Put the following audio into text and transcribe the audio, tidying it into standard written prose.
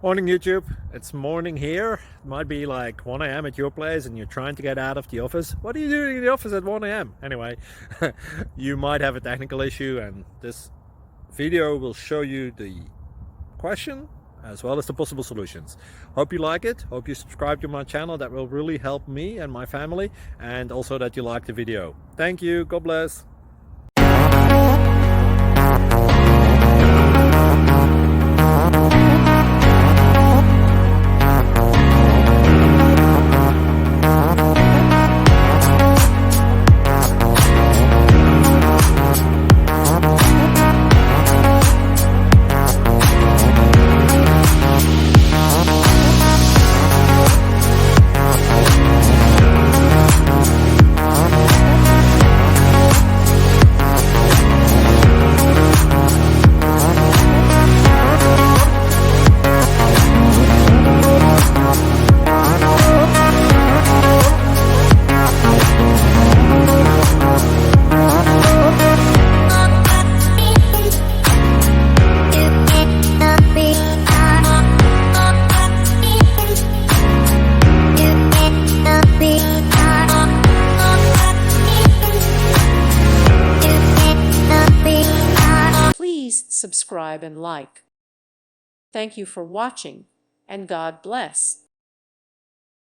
Morning YouTube, it's morning here. It might be like 1 a.m. at your place and you're trying to get out of the office. What are you doing in the office at 1 a.m.? Anyway, you might have a technical issue and this video will show you the question as well as the possible solutions. Hope you like it, hope you subscribe to my channel. That will really help me and my family, and also that you like the video. Thank you, God bless. Please subscribe and like. Thank you for watching, and God bless.